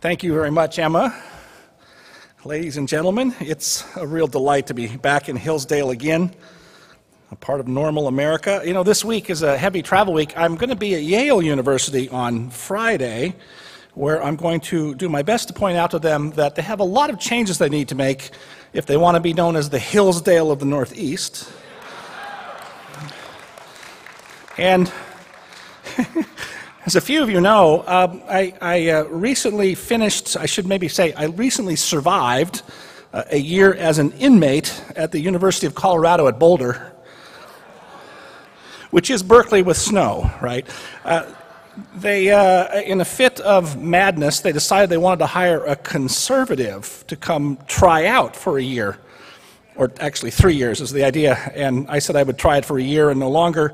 Thank you very much, Emma. Ladies and gentlemen, it's a real delight to be back in Hillsdale again, a part of normal America. You know, this week is a heavy travel week. I'm going to be at Yale University on Friday, where I'm going to do my best to point out to them that they have a lot of changes they need to make if they want to be known as the Hillsdale of the Northeast. And as a few of you know, I recently finished, I should maybe say, I recently survived a year as an inmate at the University of Colorado at Boulder, which is Berkeley with snow, right? In a fit of madness, they decided they wanted to hire a conservative to come try out for a year, or actually 3 years is the idea, and I said I would try it for a year and no longer.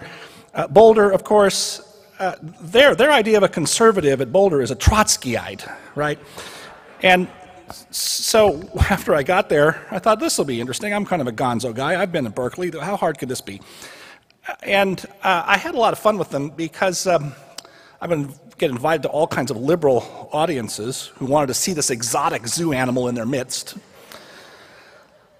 Boulder, of course, their idea of a conservative at Boulder is a Trotskyite, right? And so after I got there, I thought this will be interesting. I'm kind of a gonzo guy. I've been in Berkeley. How hard could this be? And I had a lot of fun with them because I've been getting invited to all kinds of liberal audiences who wanted to see this exotic zoo animal in their midst.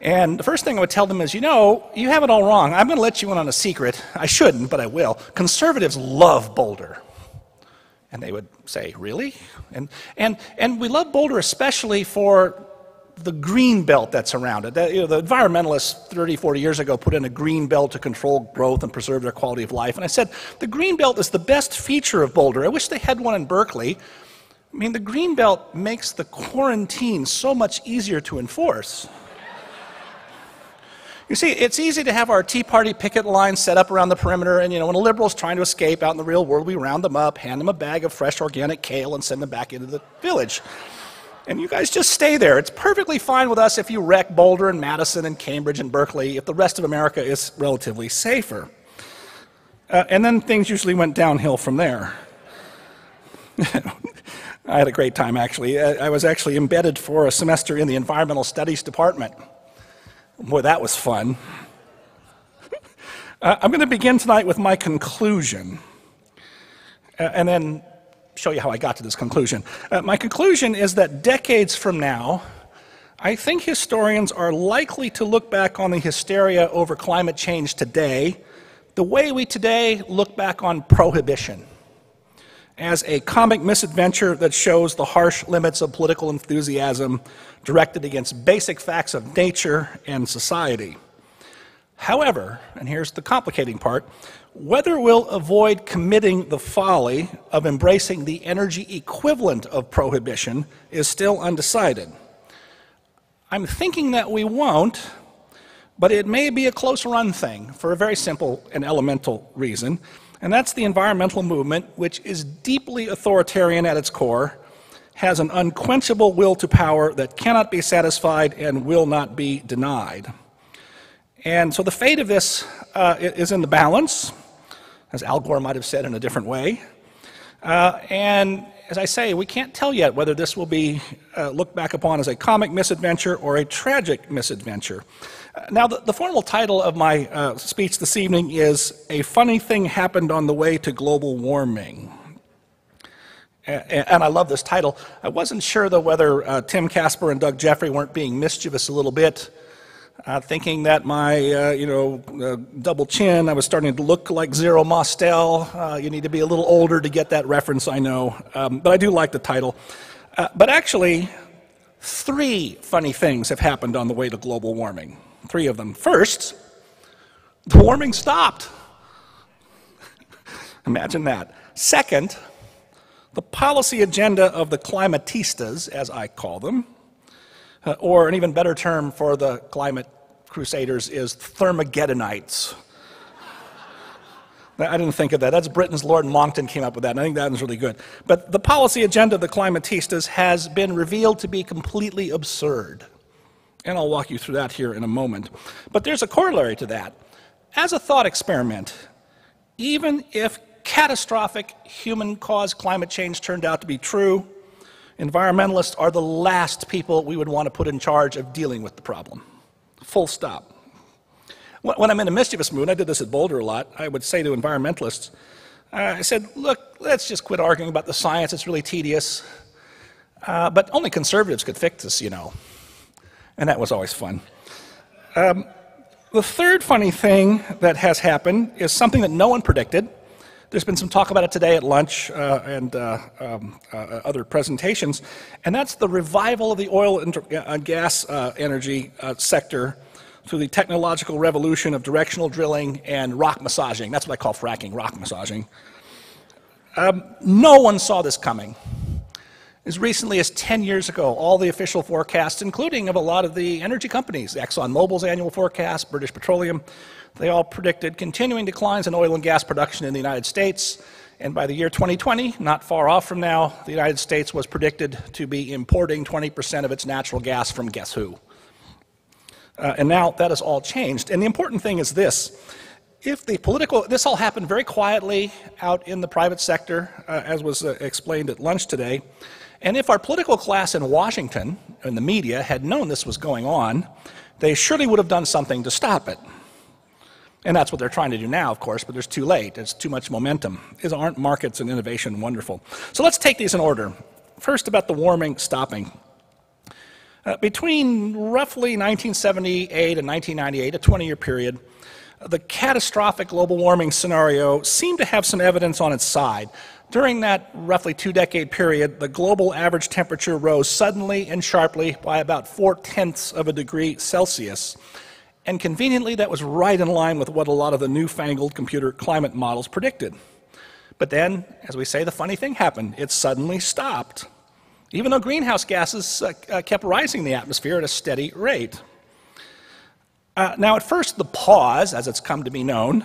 And the first thing I would tell them is, you know, you have it all wrong. I'm going to let you in on a secret. I shouldn't, but I will. Conservatives love Boulder. And they would say, really? And we love Boulder especially for the green belt that's around it. You know, the environmentalists 30, 40 years ago put in a green belt to control growth and preserve their quality of life. And I said, the green belt is the best feature of Boulder. I wish they had one in Berkeley. I mean, the green belt makes the quarantine so much easier to enforce. You see, it's easy to have our Tea Party picket line set up around the perimeter, and you know, when a liberal's trying to escape out in the real world, we round them up, hand them a bag of fresh organic kale, and send them back into the village. And you guys just stay there. It's perfectly fine with us if you wreck Boulder and Madison and Cambridge and Berkeley, if the rest of America is relatively safer. And then things usually went downhill from there. I had a great time, actually. I was actually embedded for a semester in the Environmental Studies department. Boy, that was fun. I'm going to begin tonight with my conclusion, and then show you how I got to this conclusion. My conclusion is that decades from now, I think historians are likely to look back on the hysteria over climate change today the way we today look back on prohibition, as a comic misadventure that shows the harsh limits of political enthusiasm directed against basic facts of nature and society. However, and here's the complicating part, whether we'll avoid committing the folly of embracing the energy equivalent of prohibition is still undecided. I'm thinking that we won't, but it may be a close run thing for a very simple and elemental reason, and that's the environmental movement, which is deeply authoritarian at its core, has an unquenchable will to power that cannot be satisfied and will not be denied. And so the fate of this is in the balance, as Al Gore might have said in a different way. And as I say, we can't tell yet whether this will be looked back upon as a comic misadventure or a tragic misadventure. Now, the formal title of my speech this evening is "A Funny Thing Happened on the Way to Global Warming." And I love this title. I wasn't sure, though, whether Tim Casper and Doug Jeffrey weren't being mischievous a little bit, thinking that my, double chin, I was starting to look like Zero Mostel. You need to be a little older to get that reference, I know. But I do like the title. But actually, 3 funny things have happened on the way to global warming. 3 of them. First, the warming stopped. Imagine that. Second, the policy agenda of the climatistas, as I call them, or an even better term for the climate crusaders is thermogeddonites. I didn't think of that. That's Britain's Lord Monckton came up with that, and I think that was really good. But the policy agenda of the climatistas has been revealed to be completely absurd. And I'll walk you through that here in a moment. But there's a corollary to that. As a thought experiment, even if catastrophic human-caused climate change turned out to be true, environmentalists are the last people we would want to put in charge of dealing with the problem. Full stop. When I'm in a mischievous mood, I did this at Boulder a lot, I would say to environmentalists, I said, look, let's just quit arguing about the science, it's really tedious. But only conservatives could fix this, you know. And that was always fun. The third funny thing that has happened is something that no one predicted. There's been some talk about it today at lunch and other presentations, and that's the revival of the oil and gas energy sector through the technological revolution of directional drilling and rock massaging. That's what I call fracking, rock massaging. No one saw this coming. As recently as 10 years ago, all the official forecasts, including of a lot of the energy companies, ExxonMobil's annual forecast, British Petroleum, they all predicted continuing declines in oil and gas production in the United States. And by the year 2020, not far off from now, the United States was predicted to be importing 20% of its natural gas from guess who? And now that has all changed. And the important thing is this. If the political, this all happened very quietly out in the private sector, as was explained at lunch today. And if our political class in Washington and the media had known this was going on, they surely would have done something to stop it. And that's what they're trying to do now, of course, but there's too late. There's too much momentum. Aren't markets and innovation wonderful? So let's take these in order. First, about the warming stopping. Between roughly 1978 and 1998, a 20-year period, the catastrophic global warming scenario seemed to have some evidence on its side. During that roughly 2-decade period, the global average temperature rose suddenly and sharply by about 0.4 of a degree Celsius. And conveniently, that was right in line with what a lot of the newfangled computer climate models predicted. But then, as we say, the funny thing happened. It suddenly stopped, even though greenhouse gases kept rising in the atmosphere at a steady rate. Now, at first, the pause, as it's come to be known,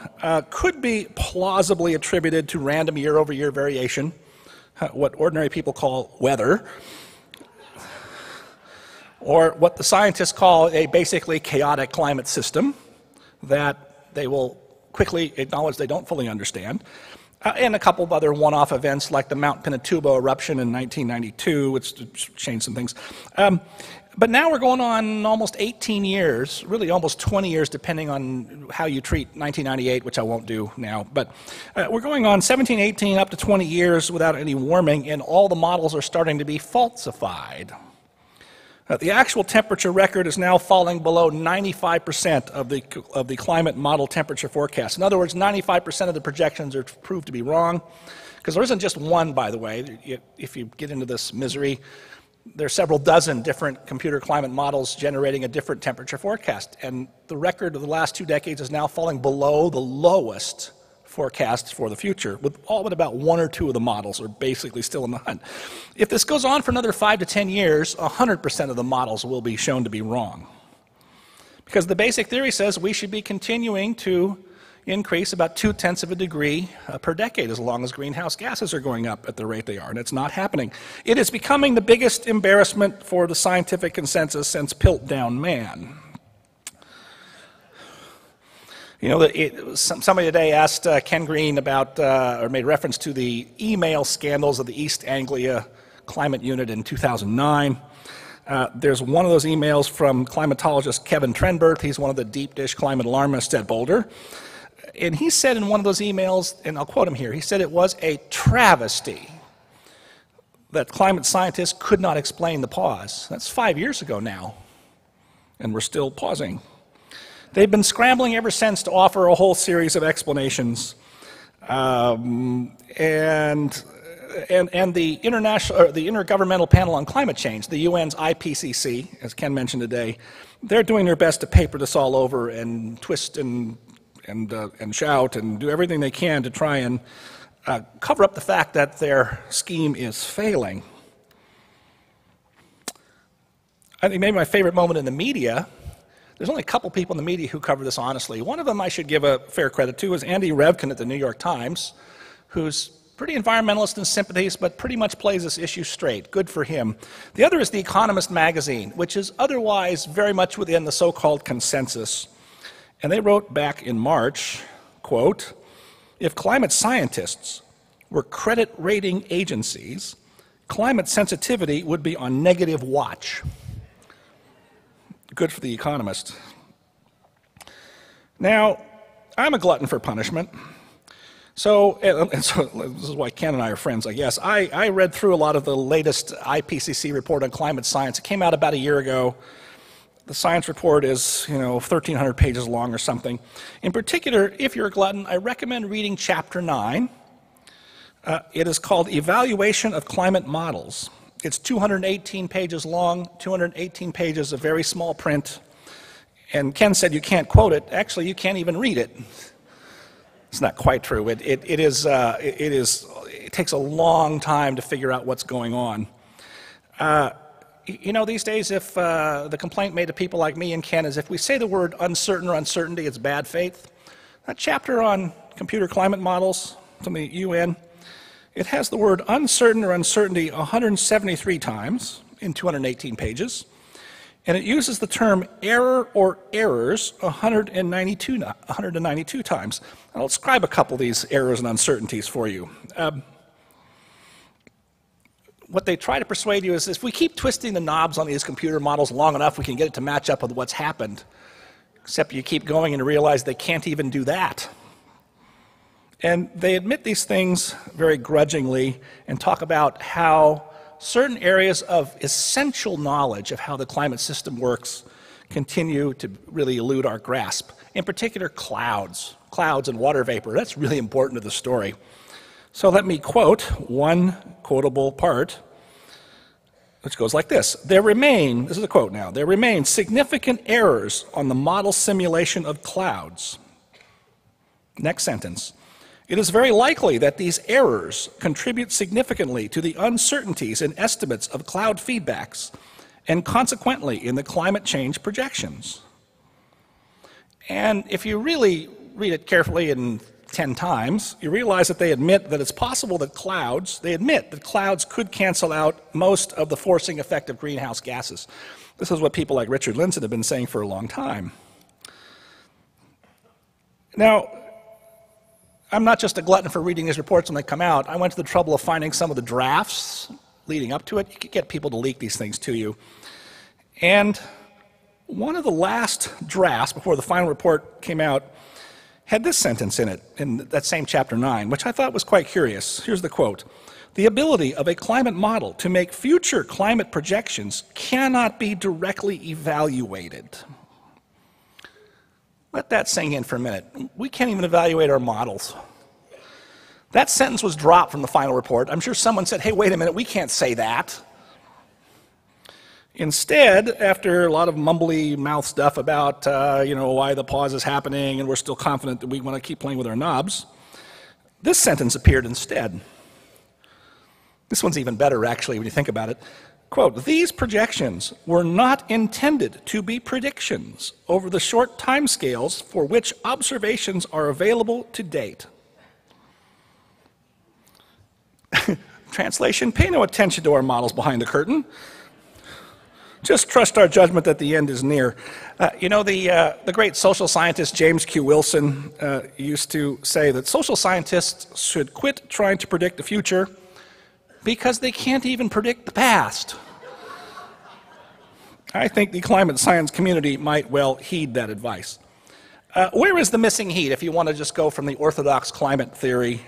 could be plausibly attributed to random year-over-year variation, what ordinary people call weather, or what the scientists call a basically chaotic climate system that they will quickly acknowledge they don't fully understand, and a couple of other one-off events like the Mount Pinatubo eruption in 1992, which changed some things. But now we're going on almost 18 years, really almost 20 years, depending on how you treat 1998, which I won't do now. But we're going on 17, 18, up to 20 years without any warming, and all the models are starting to be falsified. The actual temperature record is now falling below 95% of the climate model temperature forecast. In other words, 95% of the projections are proved to be wrong, because there isn't just one, by the way. If you get into this misery, there are several dozen different computer climate models generating a different temperature forecast. And the record of the last 2 decades is now falling below the lowest forecasts for the future, with all but about 1 or 2 of the models are basically still in the hunt. If this goes on for another 5 to 10 years, 100% of the models will be shown to be wrong. Because the basic theory says we should be continuing to increase about 0.2 of a degree per decade as long as greenhouse gases are going up at the rate they are, and it's not happening. It is becoming the biggest embarrassment for the scientific consensus since Piltdown Man. You know, somebody today asked Ken Green about, or made reference to the email scandals of the East Anglia Climate Unit in 2009. There's one of those emails from climatologist Kevin Trenberth. He's one of the deep dish climate alarmists at Boulder. And he said in one of those emails, and I'll quote him here, he said it was a travesty that climate scientists could not explain the pause. That's 5 years ago now, and we're still pausing. They've been scrambling ever since to offer a whole series of explanations. And the Intergovernmental Panel on Climate Change, the UN's IPCC, as Ken mentioned today, they're doing their best to paper this all over and twist and shout and do everything they can to try and cover up the fact that their scheme is failing. I think maybe my favorite moment in the media, there's only a couple people in the media who cover this honestly. One of them I should give a fair credit to is Andy Revkin at the New York Times, who's pretty environmentalist in sympathies, but pretty much plays this issue straight. Good for him. The other is The Economist magazine, which is otherwise very much within the so-called consensus. And they wrote back in March, quote, if climate scientists were credit rating agencies, climate sensitivity would be on negative watch. Good for The Economist. Now, I'm a glutton for punishment. So this is why Ken and I are friends, I guess. I read through a lot of the latest IPCC report on climate science. It came out about a year ago. The science report is, 1,300 pages long or something. In particular, if you're a glutton, I recommend reading Chapter 9. It is called Evaluation of Climate Models. It's 218 pages long, 218 pages of very small print. And Ken said you can't quote it. Actually, you can't even read it. It's not quite true. It takes a long time to figure out what's going on. These days, if the complaint made to people like me and Ken is if we say the word uncertain or uncertainty, it's bad faith. That chapter on computer climate models from the UN, it has the word uncertain or uncertainty 173 times in 218 pages. And it uses the term error or errors 192 times. I'll describe a couple of these errors and uncertainties for you. What they try to persuade you is if we keep twisting the knobs on these computer models long enough, we can get it to match up with what's happened. Except you keep going and realize they can't even do that. And they admit these things very grudgingly and talk about how certain areas of essential knowledge of how the climate system works continue to really elude our grasp. In particular, clouds and water vapor. That's really important to the story. So let me quote one quotable part, which goes like this. This is a quote now, there remain significant errors on the model simulation of clouds. Next sentence. It is very likely that these errors contribute significantly to the uncertainties in estimates of cloud feedbacks and consequently in the climate change projections. And if you really read it carefully in 10 times, you realize that they admit that it's possible that clouds could cancel out most of the forcing effect of greenhouse gases. This is what people like Richard Lindzen have been saying for a long time. Now, I'm not just a glutton for reading these reports when they come out. I went to the trouble of finding some of the drafts leading up to it. You could get people to leak these things to you. And one of the last drafts before the final report came out had this sentence in it, in that same Chapter 9, which I thought was quite curious. Here's the quote. The ability of a climate model to make future climate projections cannot be directly evaluated. Let that sink in for a minute. We can't even evaluate our models. That sentence was dropped from the final report. I'm sure someone said, hey, wait a minute, we can't say that. Instead, after a lot of mumbly mouth stuff about why the pause is happening and we're still confident that we want to keep playing with our knobs, this sentence appeared instead. This one's even better, actually, when you think about it. Quote, these projections were not intended to be predictions over the short timescales for which observations are available to date. Translation, pay no attention to our models behind the curtain. Just trust our judgment that the end is near. The great social scientist James Q. Wilson used to say that social scientists should quit trying to predict the future because they can't even predict the past. I think the climate science community might well heed that advice. Where is the missing heat, if you want to just go from the orthodox climate theory?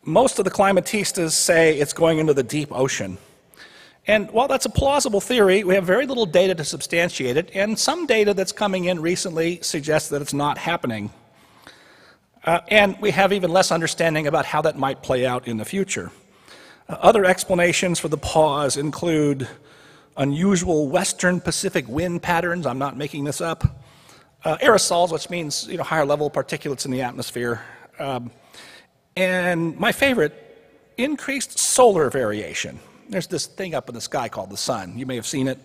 Most of the climatistas say it's going into the deep ocean. And while that's a plausible theory, we have very little data to substantiate it, and some data that's coming in recently suggests that it's not happening. And we have even less understanding about how that might play out in the future. Other explanations for the pause include unusual western Pacific wind patterns, I'm not making this up, aerosols, which means higher level particulates in the atmosphere, and my favorite, increased solar variation. There's this thing up in the sky called the sun. You may have seen it.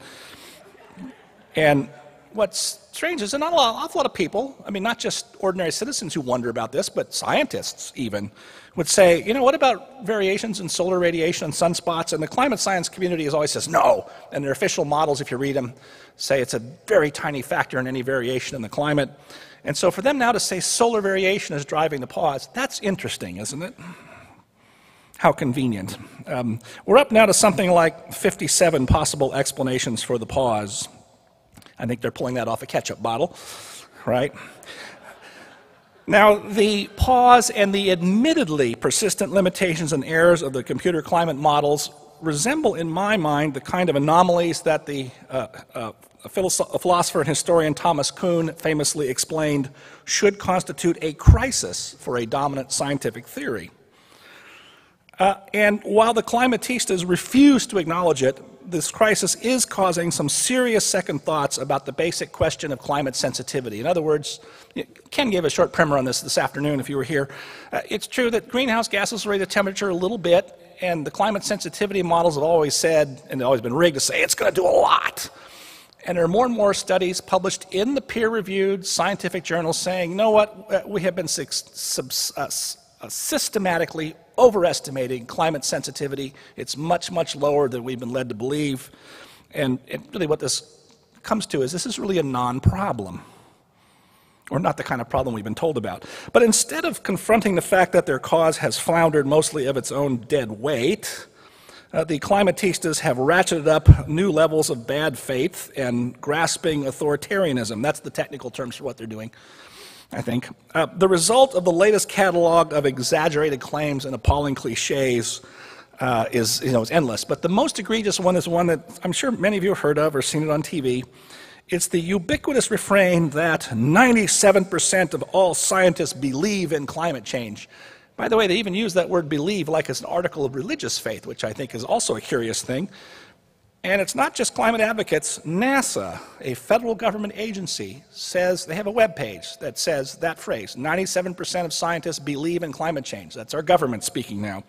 And what's strange is that not an awful lot of people, not just ordinary citizens who wonder about this, but scientists even, would say, what about variations in solar radiation and sunspots? And the climate science community always says no. And their official models, if you read them, say it's a very tiny factor in any variation in the climate. And so for them now to say solar variation is driving the pause, that's interesting, isn't it? How convenient. We're up now to something like 57 possible explanations for the pause. I think they're pulling that off a ketchup bottle, right? Now, the pause and the admittedly persistent limitations and errors of the computer climate models resemble, in my mind, the kind of anomalies that the philosopher and historian Thomas Kuhn famously explained should constitute a crisis for a dominant scientific theory. And while the climatistas refuse to acknowledge it, this crisis is causing some serious second thoughts about the basic question of climate sensitivity. In other words, Ken gave a short primer on this afternoon if you were here. It's true that greenhouse gases raise the temperature a little bit, and the climate sensitivity models have always said, and they've always been rigged to say, it's going to do a lot. And there are more and more studies published in the peer-reviewed scientific journals saying, you know what, we have been systematically overestimating climate sensitivity. It's much, much lower than we've been led to believe. And really what this comes to is this is really a non-problem, or not the kind of problem we've been told about. But instead of confronting the fact that their cause has floundered mostly of its own dead weight, the climatistas have ratcheted up new levels of bad faith and grasping authoritarianism. That's the technical terms for what they're doing, I think. The result of the latest catalog of exaggerated claims and appalling cliches is endless. But the most egregious one is one that I'm sure many of you have heard of or seen it on TV. It's the ubiquitous refrain that 97% of all scientists believe in climate change. By the way, they even use that word believe like it's an article of religious faith, which I think is also a curious thing. And it's not just climate advocates. NASA, a federal government agency, says they have a web page that says that phrase, 97% of scientists believe in climate change. That's our government speaking now.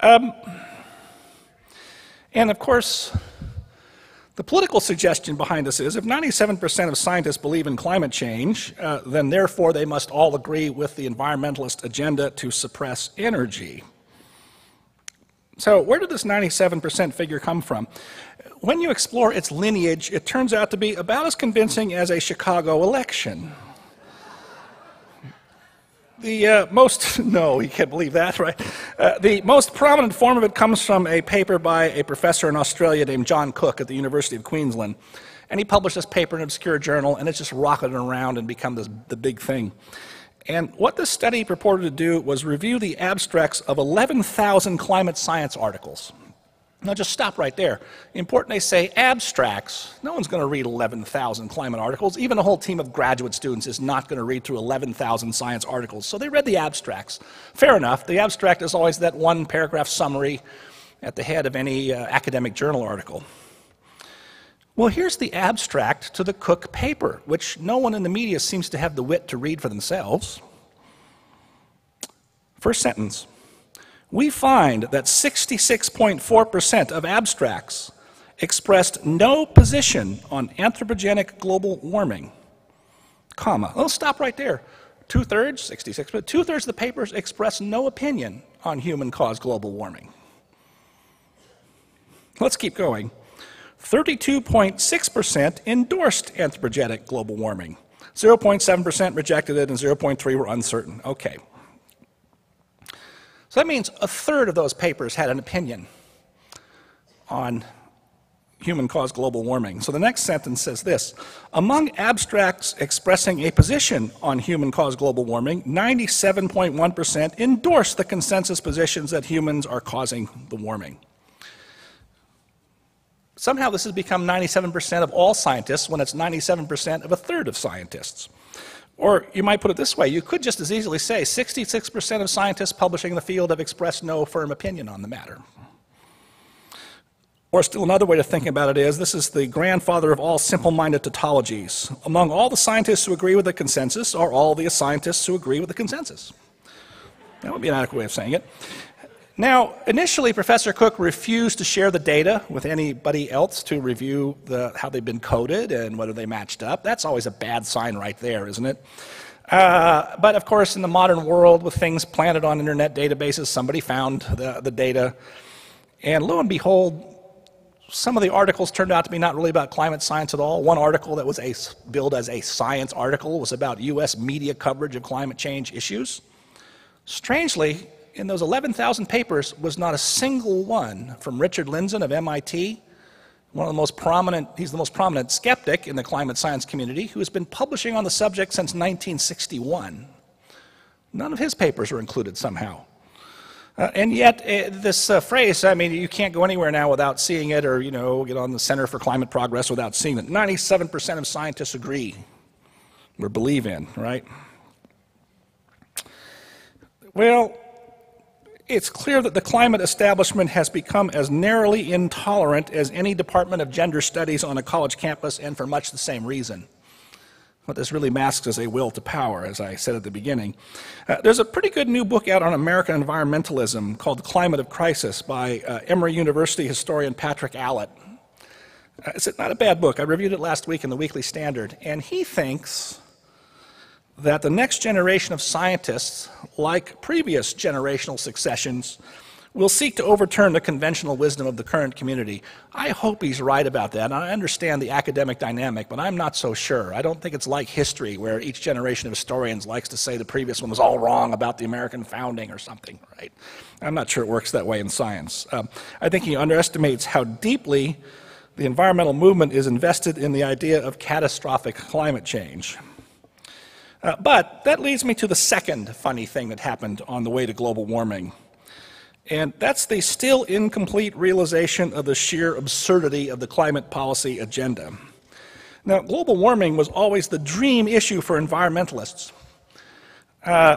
And of course, the political suggestion behind this is if 97% of scientists believe in climate change, then therefore they must all agree with the environmentalist agenda to suppress energy. So where did this 97% figure come from? When you explore its lineage, it turns out to be about as convincing as a Chicago election. The no, you can't believe that, right? The most prominent form of it comes from a paper by a professor in Australia named John Cook at the University of Queensland. And he published this paper in an obscure journal, and it's just rocketed around and become the big thing. And what this study purported to do was review the abstracts of 11,000 climate science articles. Now just stop right there. Important they say abstracts. No one's going to read 11,000 climate articles. Even a whole team of graduate students is not going to read through 11,000 science articles. So they read the abstracts. Fair enough. The abstract is always that one paragraph summary at the head of any academic journal article. Well, here's the abstract to the Cook paper, which no one in the media seems to have the wit to read for themselves. First sentence. We find that 66.4% of abstracts expressed no position on anthropogenic global warming, comma. Let's stop right there. Two-thirds, 66%, two-thirds of the papers express no opinion on human-caused global warming. Let's keep going. 32.6% endorsed anthropogenic global warming. 0.7% rejected it, and 0.3% were uncertain. Okay. So that means a third of those papers had an opinion on human-caused global warming. So the next sentence says this. Among abstracts expressing a position on human-caused global warming, 97.1% endorsed the consensus positions that humans are causing the warming. Somehow this has become 97% of all scientists when it's 97% of a third of scientists. Or you might put it this way, you could just as easily say 66% of scientists publishing in the field have expressed no firm opinion on the matter. Or still another way to think about it is, this is the grandfather of all simple-minded tautologies. Among all the scientists who agree with the consensus are all the scientists who agree with the consensus. That would be an adequate way of saying it. Now, initially, Professor Cook refused to share the data with anybody else to review how they've been coded and whether they matched up. That's always a bad sign right there, isn't it? But of course, in the modern world, with things planted on internet databases, somebody found the data. And lo and behold, some of the articles turned out to be not really about climate science at all. One article that was billed as a science article was about U.S. media coverage of climate change issues. Strangely, in those 11,000 papers was not a single one from Richard Lindzen of MIT, one of the most prominent, he's the most prominent skeptic in the climate science community, who has been publishing on the subject since 1961. None of his papers were included somehow. And yet, this phrase, I mean, you can't go anywhere now without seeing it, or, get on the Center for Climate Progress without seeing it. 97% of scientists agree or believe in, right? Well, it's clear that the climate establishment has become as narrowly intolerant as any department of gender studies on a college campus, and for much the same reason. What this really masks is a will to power, as I said at the beginning. There's a pretty good new book out on American environmentalism called The Climate of Crisis by Emory University historian Patrick Allett. It's not a bad book. I reviewed it last week in the Weekly Standard, and he thinks that the next generation of scientists, like previous generational successions, will seek to overturn the conventional wisdom of the current community. I hope he's right about that. And I understand the academic dynamic, but I'm not so sure. I don't think it's like history, where each generation of historians likes to say the previous one was all wrong about the American founding or something, right? I'm not sure it works that way in science. I think he underestimates how deeply the environmental movement is invested in the idea of catastrophic climate change. But that leads me to the second funny thing that happened on the way to global warming. And that's the still incomplete realization of the sheer absurdity of the climate policy agenda. Now, global warming was always the dream issue for environmentalists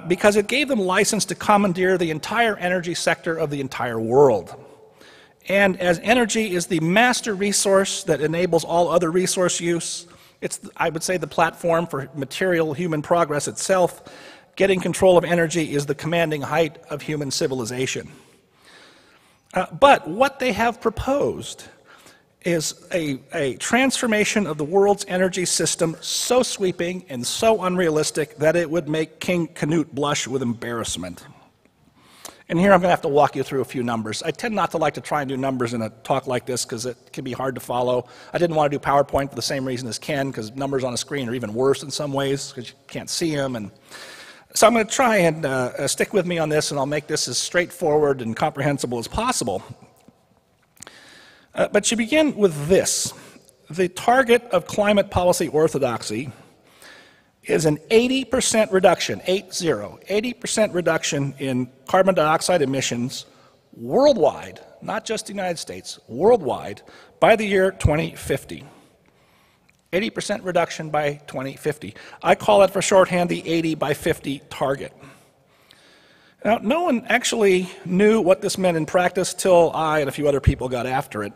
because it gave them license to commandeer the entire energy sector of the entire world. And as energy is the master resource that enables all other resource use, it's, I would say, the platform for material human progress itself. Getting control of energy is the commanding height of human civilization. But what they have proposed is a transformation of the world's energy system so sweeping and so unrealistic that it would make King Canute blush with embarrassment. And here I'm going to have to walk you through a few numbers. I tend not to like to try and do numbers in a talk like this because it can be hard to follow. I didn't want to do PowerPoint for the same reason as Ken, because numbers on a screen are even worse in some ways because you can't see them. And so I'm going to try and stick with me on this, and I'll make this as straightforward and comprehensible as possible. But you begin with this. The target of climate policy orthodoxy is an 80% reduction, 80% reduction in carbon dioxide emissions worldwide, not just the United States, worldwide, by the year 2050. 80% reduction by 2050. I call it for shorthand the 80 by 50 target. Now, no one actually knew what this meant in practice till I and a few other people got after it.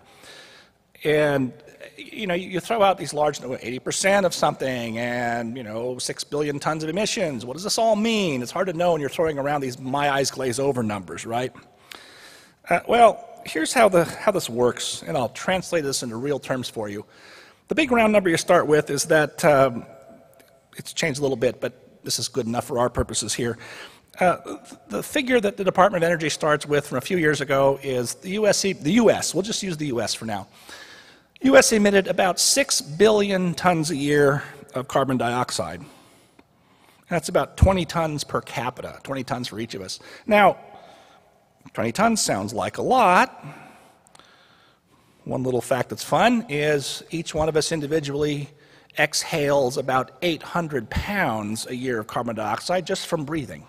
And you throw out these large, 80% of something and, 6 billion tons of emissions. What does this all mean? It's hard to know when you're throwing around these my eyes glaze over numbers, right? Well, here's how this works, and I'll translate this into real terms for you. The big round number you start with is that, it's changed a little bit, but this is good enough for our purposes here. The figure that the Department of Energy starts with from a few years ago is the US, we'll just use the US for now. US emitted about 6 billion tons a year of carbon dioxide. That's about 20 tons per capita, 20 tons for each of us. Now, 20 tons sounds like a lot. One little fact that's fun is each one of us individually exhales about 800 pounds a year of carbon dioxide just from breathing.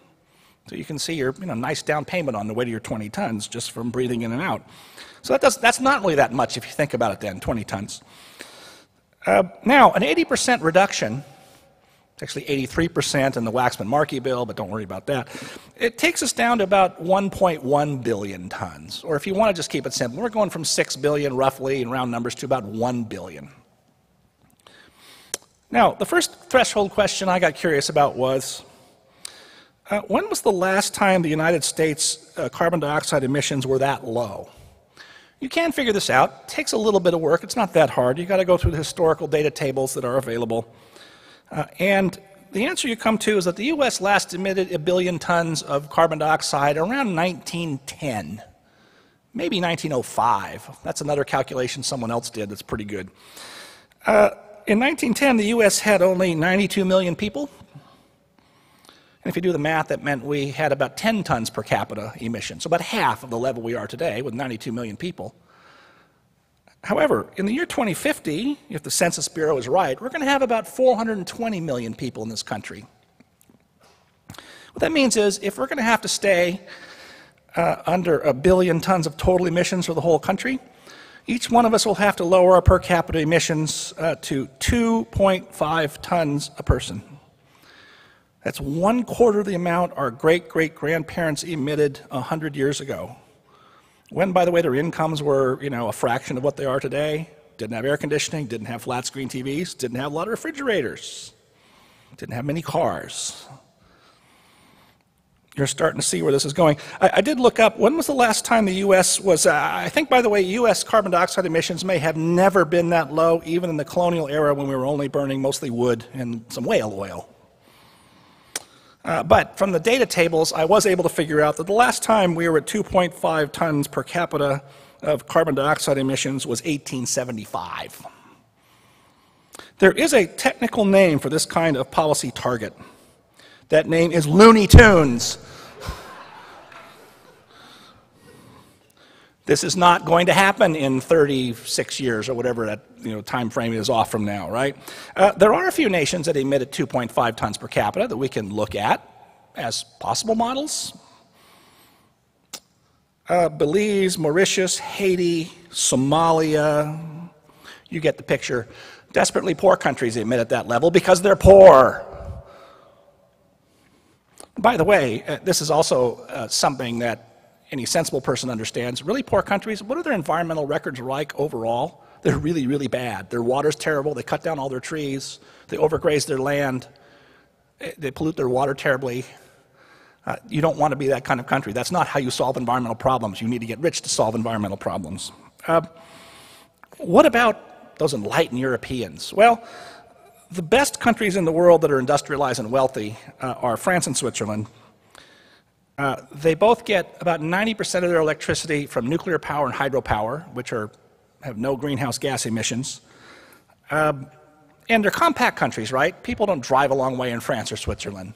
So you can see your nice down payment on the way to your 20 tons just from breathing in and out. So that's not really that much if you think about it then, 20 tons. Now, an 80% reduction, it's actually 83% in the Waxman-Markey bill, but don't worry about that. It takes us down to about 1.1 billion tons. Or if you want to just keep it simple, we're going from 6 billion roughly in round numbers to about 1 billion. Now, the first threshold question I got curious about was, when was the last time the United States carbon dioxide emissions were that low? You can figure this out. It takes a little bit of work. It's not that hard. You've got to go through the historical data tables that are available. And the answer you come to is that the U.S. last emitted 1 billion tons of carbon dioxide around 1910, maybe 1905. That's another calculation someone else did that's pretty good. In 1910, the U.S. had only 92 million people. And if you do the math, that meant we had about 10 tons per capita emission, so about half of the level we are today with 92 million people. However, in the year 2050, if the Census Bureau is right, we're going to have about 420 million people in this country. What that means is if we're going to have to stay under 1 billion tons of total emissions for the whole country, each one of us will have to lower our per capita emissions to 2.5 tons a person. That's 1/4 the amount our great-great-grandparents emitted 100 years ago, when, by the way, their incomes were, a fraction of what they are today, didn't have air conditioning, didn't have flat-screen TVs, didn't have a lot of refrigerators, didn't have many cars. You're starting to see where this is going. I did look up, when was the last time the U.S. was, I think, by the way, U.S. carbon dioxide emissions may have never been that low, even in the colonial era when we were only burning mostly wood and some whale oil. But from the data tables, I was able to figure out that the last time we were at 2.5 tons per capita of carbon dioxide emissions was 1875. There is a technical name for this kind of policy target. That name is Looney Tunes. This is not going to happen in 36 years or whatever that time frame is off from now, right? There are a few nations that emit at 2.5 tons per capita that we can look at as possible models. Belize, Mauritius, Haiti, Somalia, you get the picture. Desperately poor countries emit at that level because they're poor. By the way, this is also something that any sensible person understands. Really poor countries, what are their environmental records like overall? They're really, really bad. Their water's terrible. They cut down all their trees. They overgraze their land. They pollute their water terribly. You don't want to be that kind of country. That's not how you solve environmental problems. You need to get rich to solve environmental problems. What about those enlightened Europeans? Well, the best countries in the world that are industrialized and wealthy are France and Switzerland. They both get about 90% of their electricity from nuclear power and hydropower, which have no greenhouse gas emissions. And they're compact countries, right? People don't drive a long way in France or Switzerland.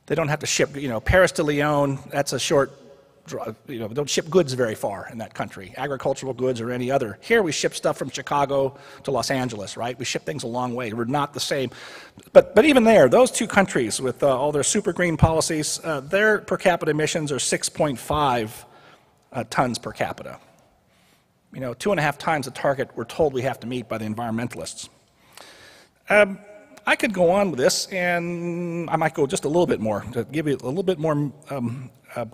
They don't have to ship, Paris to Lyon, that's a short drive, don't ship goods very far in that country, agricultural goods or any other. Here we ship stuff from Chicago to Los Angeles, right? We ship things a long way. We're not the same. But even there, those two countries with all their super green policies, their per capita emissions are 6.5 tons per capita. 2.5 times the target we're told we have to meet by the environmentalists. I could go on with this, and I might go just a little bit more to give you a little bit more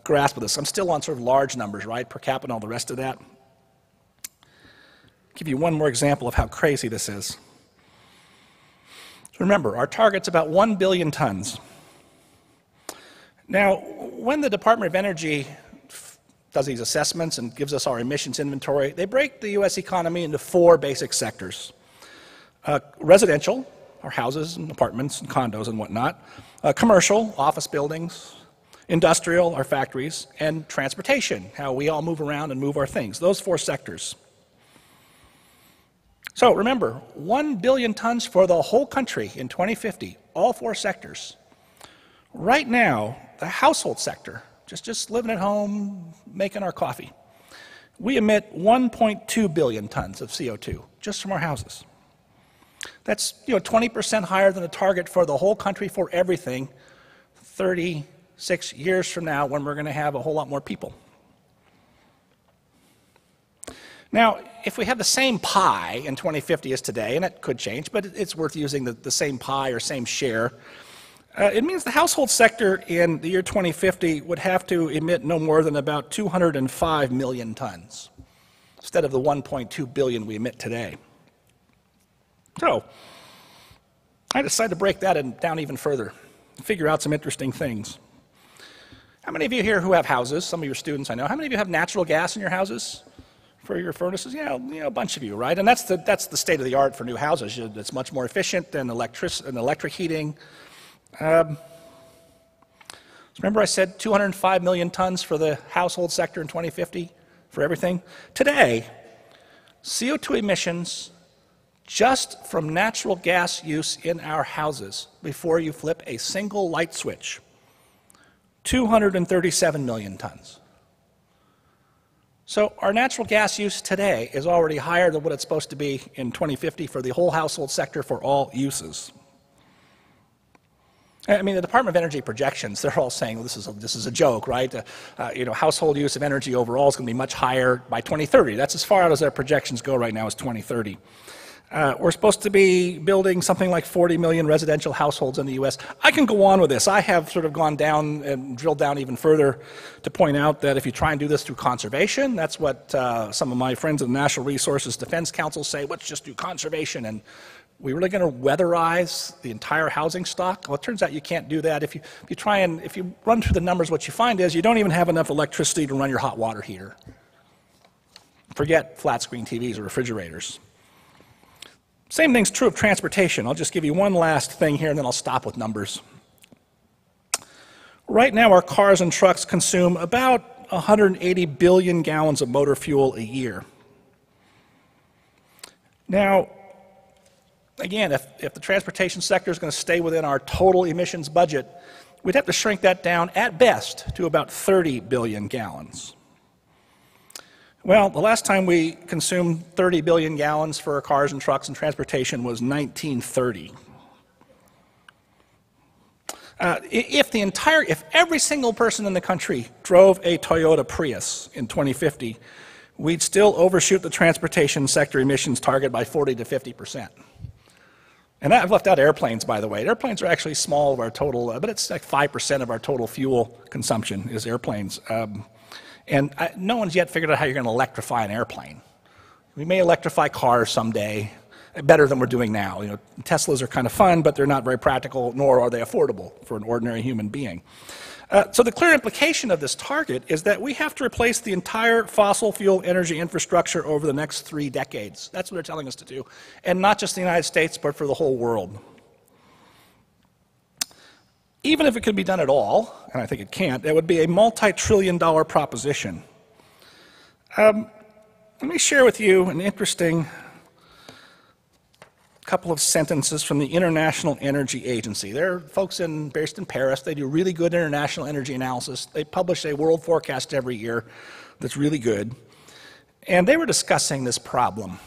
grasp of this. I'm still on sort of large numbers, right, per capita and all the rest of that. Give you one more example of how crazy this is. So remember, our target's about 1 billion tons. Now, when the Department of Energy does these assessments and gives us our emissions inventory, they break the U.S. economy into 4 basic sectors. Residential, or houses and apartments and condos and whatnot. Commercial, office buildings. Industrial, our factories. And transportation, how we all move around and move our things. Those 4 sectors. So remember, 1 billion tons for the whole country in 2050, all 4 sectors. Right now, the household sector, just living at home, making our coffee, we emit 1.2 billion tons of CO2 just from our houses. That's 20% higher than the target for the whole country for everything 36 years from now when we're going to have a whole lot more people. Now, if we have the same pie in 2050 as today, and it could change, but it's worth using the same pie or same share, it means the household sector in the year 2050 would have to emit no more than about 205 million tons instead of the 1.2 billion we emit today. So, I decided to break that down even further and figure out some interesting things. How many of you here who have houses, some of your students I know, how many of you have natural gas in your houses for your furnaces? Yeah, a bunch of you, right? And that's the state of the art for new houses. It's much more efficient than electric heating. Remember I said 205 million tons for the household sector in 2050 for everything? Today, CO2 emissions just from natural gas use in our houses before you flip a single light switch, 237 million tons. So our natural gas use today is already higher than what it's supposed to be in 2050 for the whole household sector for all uses. I mean, the Department of Energy projections, they're all saying, well, this is a joke, right? Household use of energy overall is going to be much higher by 2030. That's as far out as their projections go right now, is 2030. We're supposed to be building something like 40 million residential households in the U.S. I can go on with this. I have sort of gone down and drilled down even further to point out that if you try and do this through conservation, that's what some of my friends in the National Resources Defense Council say, let's just do conservation. And we're really going to weatherize the entire housing stock? Well, it turns out you can't do that. If you run through the numbers, what you find is you don't even have enough electricity to run your hot water heater. Forget flat screen TVs or refrigerators. Same thing's true of transportation. I'll just give you one last thing here and then I'll stop with numbers. Right now our cars and trucks consume about 180 billion gallons of motor fuel a year. Now, again, if the transportation sector is going to stay within our total emissions budget, we'd have to shrink that down at best to about 30 billion gallons. Well, the last time we consumed 30 billion gallons for our cars and trucks and transportation was 1930. If every single person in the country drove a Toyota Prius in 2050, we'd still overshoot the transportation sector emissions target by 40 to 50%. And I've left out airplanes, by the way. Airplanes are actually small of our total, but it's like 5% of our total fuel consumption is airplanes. No one's yet figured out how you're going to electrify an airplane. We may electrify cars someday, better than we're doing now. Teslas are kind of fun, but they're not very practical, nor are they affordable for an ordinary human being. So the clear implication of this target is that we have to replace the entire fossil fuel energy infrastructure over the next 3 decades. That's what they're telling us to do, and not just the United States, but for the whole world. Even if it could be done at all, and I think it can't, it would be a multi-trillion-dollar proposition. Let me share with you an interesting couple of sentences from the International Energy Agency. They're folks based in Paris. They do really good international energy analysis. They publish a world forecast every year that's really good. And they were discussing this problem.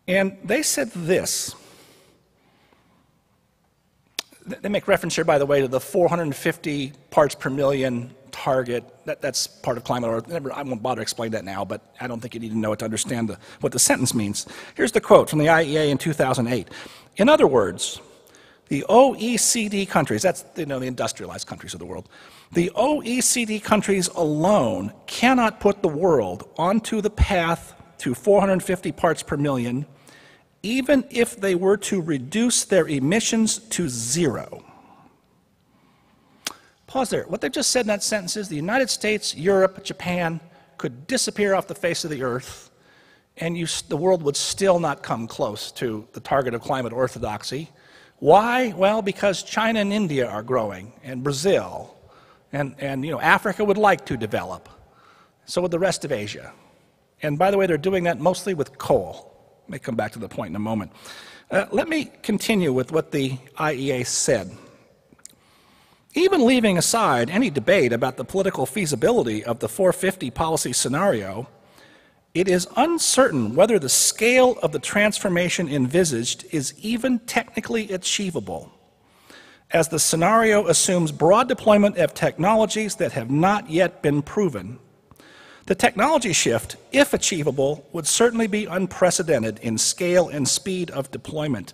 And they said this. They make reference here, by the way, to the 450 parts per million target. That's part of climate. I won't bother to explain that now, but I don't think you need to know it to understand what the sentence means. Here's the quote from the IEA in 2008. In other words, the OECD countries, that's the industrialized countries of the world, the OECD countries alone cannot put the world onto the path to 450 parts per million, even if they were to reduce their emissions to 0. Pause there. What they've just said in that sentence is the United States, Europe, Japan could disappear off the face of the earth, and the world would still not come close to the target of climate orthodoxy. Why? Well, because China and India are growing, and Brazil, and Africa would like to develop. So would the rest of Asia. And by the way, they're doing that mostly with coal. I may come back to the point in a moment. Let me continue with what the IEA said. Even leaving aside any debate about the political feasibility of the 450 policy scenario, it is uncertain whether the scale of the transformation envisaged is even technically achievable, as the scenario assumes broad deployment of technologies that have not yet been proven. The technology shift, if achievable, would certainly be unprecedented in scale and speed of deployment.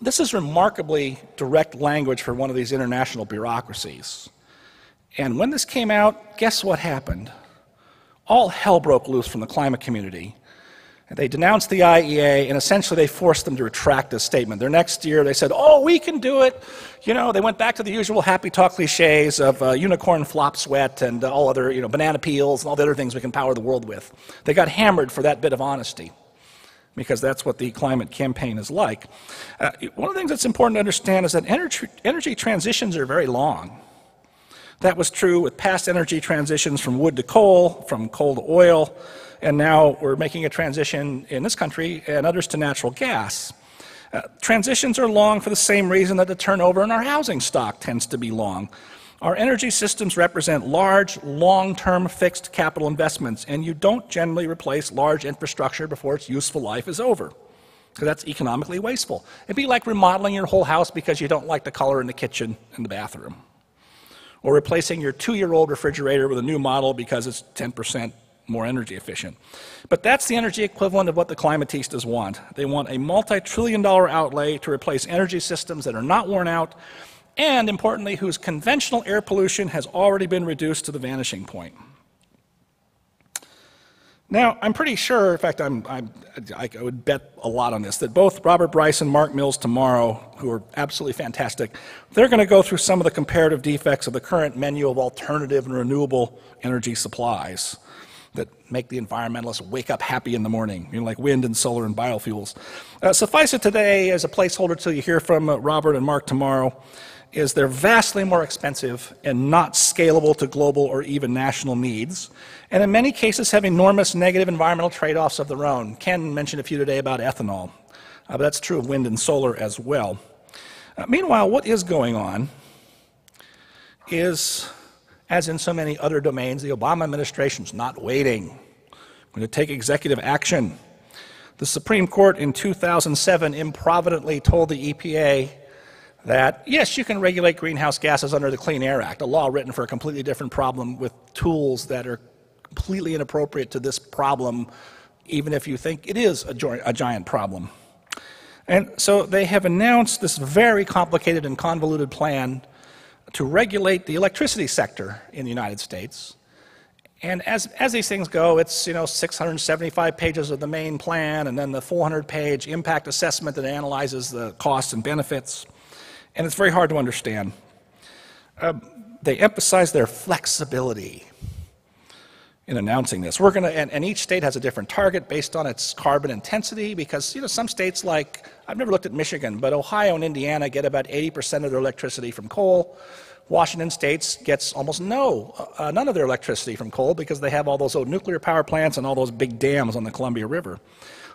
This is remarkably direct language for one of these international bureaucracies. And when this came out, guess what happened? All hell broke loose from the climate community. They denounced the IEA, and essentially they forced them to retract this statement. Their next year they said, oh, we can do it. They went back to the usual happy talk cliches of unicorn flop sweat and all other, banana peels and all the other things we can power the world with. They got hammered for that bit of honesty, because that's what the climate campaign is like. One of the things that's important to understand is that energy transitions are very long. That was true with past energy transitions from wood to coal, from coal to oil, and now we're making a transition in this country and others to natural gas. Transitions are long for the same reason that the turnover in our housing stock tends to be long. Our energy systems represent large, long-term fixed capital investments, and you don't generally replace large infrastructure before its useful life is over. because that's economically wasteful. It'd be like remodeling your whole house because you don't like the color in the kitchen and the bathroom, or replacing your 2-year-old refrigerator with a new model because it's 10% more energy efficient. But that's the energy equivalent of what the climatistas want. They want a multi-trillion-dollar outlay to replace energy systems that are not worn out, and importantly, whose conventional air pollution has already been reduced to the vanishing point. Now, I'm pretty sure, in fact, I would bet a lot on this, that both Robert Bryce and Mark Mills tomorrow, who are absolutely fantastic, they're going to go through some of the comparative defects of the current menu of alternative and renewable energy supplies that make the environmentalists wake up happy in the morning, like wind and solar and biofuels. Suffice it today, as a placeholder till you hear from Robert and Mark tomorrow, is they're vastly more expensive and not scalable to global or even national needs, and in many cases have enormous negative environmental trade-offs of their own. Ken mentioned a few today about ethanol, but that's true of wind and solar as well. Meanwhile, what is going on is, as in so many other domains, the Obama administration's not waiting. We're going to take executive action. The Supreme Court in 2007 improvidently told the EPA that, yes, you can regulate greenhouse gases under the Clean Air Act, a law written for a completely different problem with tools that are completely inappropriate to this problem, even if you think it is a giant problem. And so they have announced this very complicated and convoluted plan to regulate the electricity sector in the United States. And as these things go, it's 675 pages of the main plan, and then the 400-page impact assessment that analyzes the costs and benefits. And it's very hard to understand. They emphasize their flexibility in announcing this. We're going to, and each state has a different target based on its carbon intensity, because some states like, I've never looked at Michigan, but Ohio and Indiana get about 80% of their electricity from coal. Washington State gets almost none of their electricity from coal because they have all those old nuclear power plants and all those big dams on the Columbia River.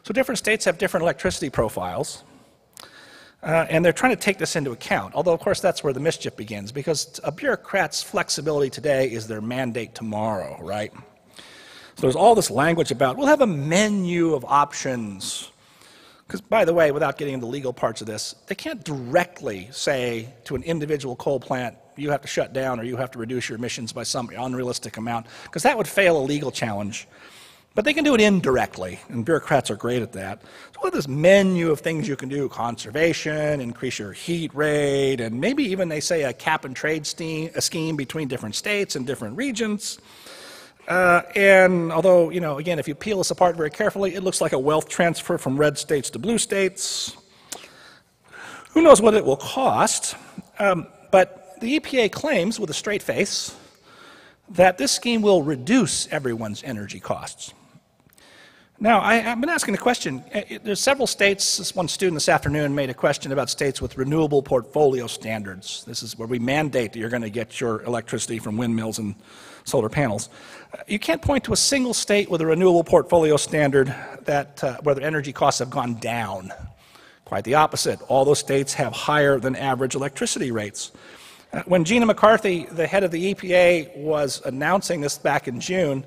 So different states have different electricity profiles. And they're trying to take this into account, although, of course, that's where the mischief begins, because a bureaucrat's flexibility today is their mandate tomorrow, right? So there's all this language about, we'll have a menu of options. Because, by the way, without getting into the legal parts of this, they can't directly say to an individual coal plant, you have to shut down or you have to reduce your emissions by some unrealistic amount, because that would fail a legal challenge. But they can do it indirectly, and bureaucrats are great at that. So what is this menu of things you can do? Conservation, increase your heat rate, and maybe even they say a cap and trade scheme between different states and different regions. And although, again, if you peel this apart very carefully, it looks like a wealth transfer from red states to blue states. Who knows what it will cost? But the EPA claims with a straight face that this scheme will reduce everyone's energy costs. Now, I've been asking the question, there's several states, this one student this afternoon made a question about states with renewable portfolio standards. This is where we mandate that you're going to get your electricity from windmills and solar panels. You can't point to a single state with a renewable portfolio standard where their energy costs have gone down. Quite the opposite. All those states have higher than average electricity rates. When Gina McCarthy, the head of the EPA, was announcing this back in June,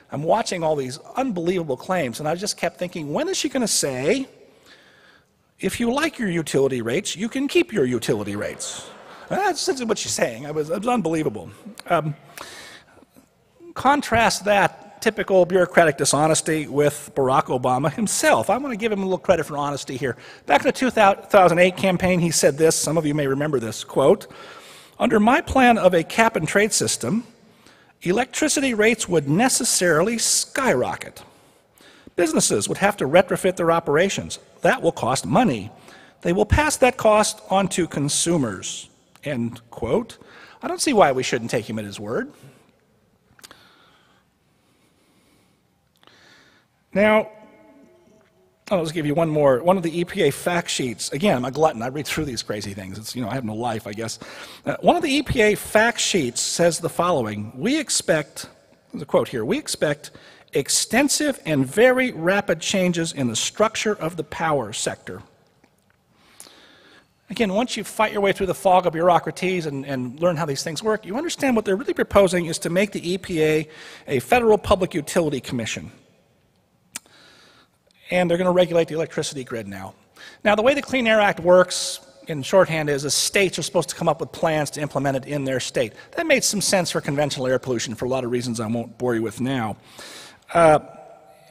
I'm watching all these unbelievable claims, and I just kept thinking, when is she going to say, if you like your utility rates, you can keep your utility rates? That's essentially what she's saying. It was unbelievable. Contrast that typical bureaucratic dishonesty with Barack Obama himself. I want to give him a little credit for honesty here. Back in the 2008 campaign, he said this, some of you may remember this, quote, "Under my plan of a cap and trade system, electricity rates would necessarily skyrocket. Businesses would have to retrofit their operations. That will cost money. They will pass that cost on to consumers." End quote. I don't see why we shouldn't take him at his word. Now, I'll just give you one more. One of the EPA fact sheets. Again, I'm a glutton. I read through these crazy things. It's, I have no life, I guess. One of the EPA fact sheets says the following. We expect, there's a quote here, we expect extensive and very rapid changes in the structure of the power sector. Again, once you fight your way through the fog of bureaucracies and learn how these things work, you understand what they're really proposing is to make the EPA a federal public utility commission. And they're going to regulate the electricity grid now. Now, the way the Clean Air Act works in shorthand is states are supposed to come up with plans to implement it in their state. That made some sense for conventional air pollution for a lot of reasons I won't bore you with now.